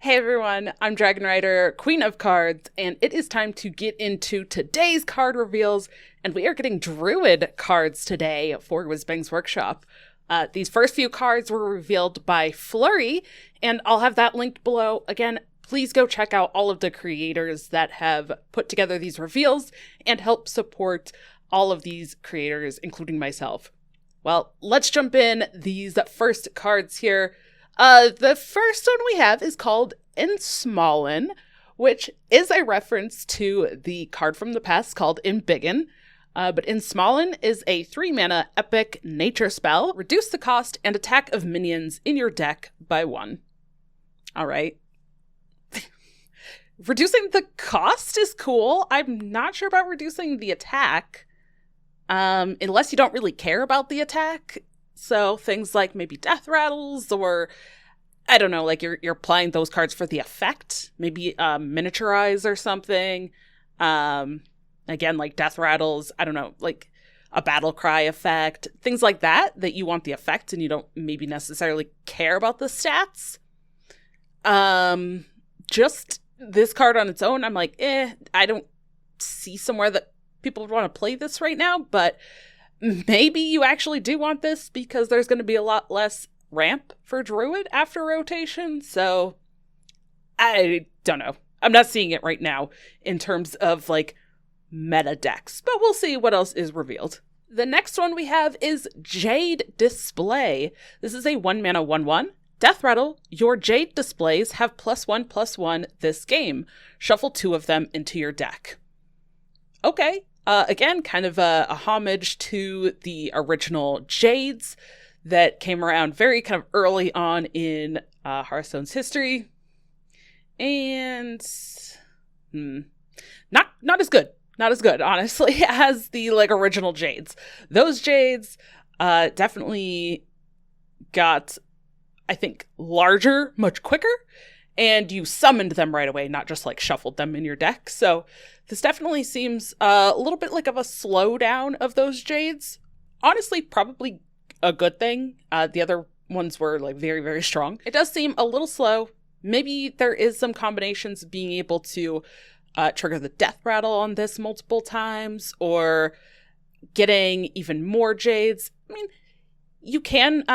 Hey everyone, I'm Dragon Rider, Queen of Cards, and it is time to get into today's card reveals, and we are getting Druid cards today for Whizbang's Workshop. These first few cards were revealed by Flurry, and I'll have that linked below. Again, please go check out all of the creators that have put together these reveals and help support all of these creators, including myself. Well, let's jump in these first cards here. The first one we have is called Ensmallen, which is a reference to the card from the past called Embiggen. But Ensmallen is a 3-mana epic nature spell. Reduce the cost and attack of minions in your deck by 1. Alright. Reducing the cost is cool. I'm not sure about reducing the attack. Unless you don't really care about the attack. So things like maybe death rattles, or I don't know, like you're applying those cards for the effect. Maybe miniaturize or something. Again, like death rattles, I don't know, like a battle cry effect. Things like that you want the effect and you don't maybe necessarily care about the stats. Just this card on its own, I'm like, I don't see somewhere that people would want to play this right now, but maybe you actually do want this because there's going to be a lot less ramp for Druid after rotation, so I don't know. I'm not seeing it right now in terms of like meta decks, but we'll see what else is revealed. The next one we have is Jade Display. This is a 1-mana 1/1. Death Rattle, your Jade Displays have +1/+1 this game. Shuffle 2 of them into your deck. Okay. Again, kind of a homage to the original Jades that came around very kind of early on in Hearthstone's history. And not as good. Not as good, honestly, as the like original Jades. Those Jades definitely got, I think, larger much quicker. And you summoned them right away, not just like shuffled them in your deck. So this definitely seems a little bit like of a slowdown of those Jades. Honestly, probably a good thing. The other ones were like very, very strong. It does seem a little slow. Maybe there is some combinations of being able to trigger the death rattle on this multiple times, or getting even more Jades. I mean, you can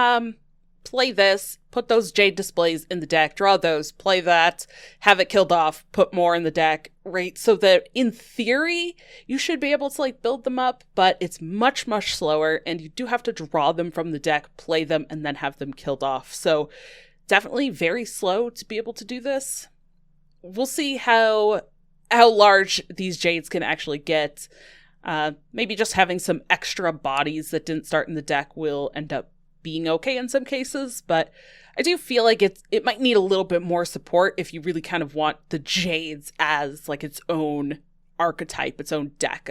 play this, put those Jade Displays in the deck, draw those, play that, have it killed off, put more in the deck, right? So that in theory, you should be able to like build them up, but it's much, much slower, and you do have to draw them from the deck, play them, and then have them killed off. So definitely very slow to be able to do this. We'll see how large these Jades can actually get. Maybe just having some extra bodies that didn't start in the deck will end up being okay in some cases, but I do feel like it might need a little bit more support if you really kind of want the Jades as like its own archetype, its own deck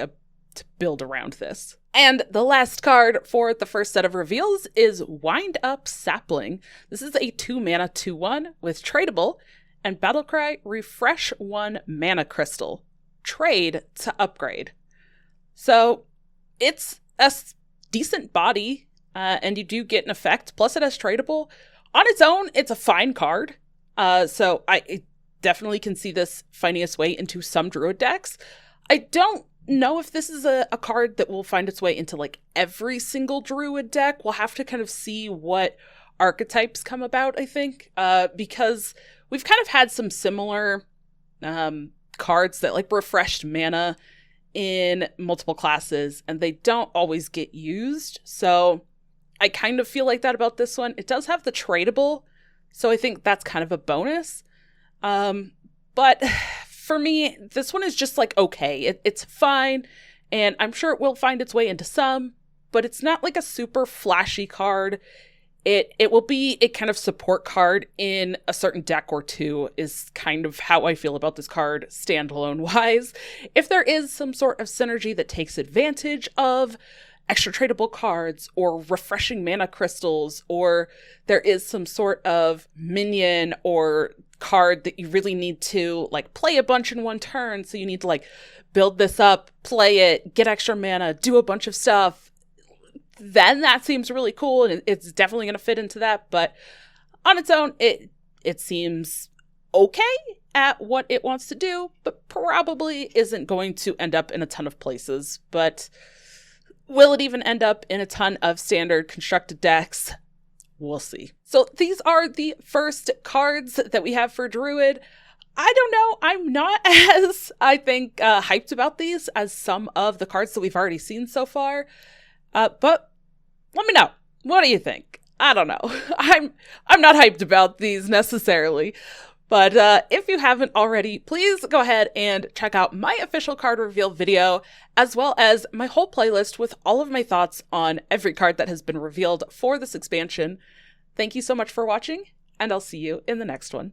to build around this. And the last card for the first set of reveals is Wind Up Sapling. This is a 2-mana 2/1 with tradable, and Battlecry, refresh 1 mana crystal. Trade to upgrade. So it's a decent body. And you do get an effect, plus it has tradable. On its own, it's a fine card. So I definitely can see this finding its way into some Druid decks. I don't know if this is a card that will find its way into like every single Druid deck. We'll have to kind of see what archetypes come about, I think. Because we've kind of had some similar cards that like refreshed mana in multiple classes, and they don't always get used. So I kind of feel like that about this one. It does have the tradable, so I think that's kind of a bonus. But for me, this one is just like okay. It's fine, and I'm sure it will find its way into some, but it's not like a super flashy card. It will be a kind of support card in a certain deck or two is kind of how I feel about this card standalone wise. If there is some sort of synergy that takes advantage of extra tradable cards or refreshing mana crystals, or there is some sort of minion or card that you really need to like play a bunch in one turn, so you need to like build this up, play it, get extra mana, do a bunch of stuff, then that seems really cool, and it's definitely going to fit into that. But on its own, it seems okay at what it wants to do, but probably isn't going to end up in a ton of places. But will it even end up in a ton of standard constructed decks? We'll see. So these are the first cards that we have for Druid. I don't know. I'm not as, I think, hyped about these as some of the cards that we've already seen so far. But let me know. What do you think? I don't know. I'm not hyped about these necessarily. But if you haven't already, please go ahead and check out my official card reveal video, as well as my whole playlist with all of my thoughts on every card that has been revealed for this expansion. Thank you so much for watching, and I'll see you in the next one.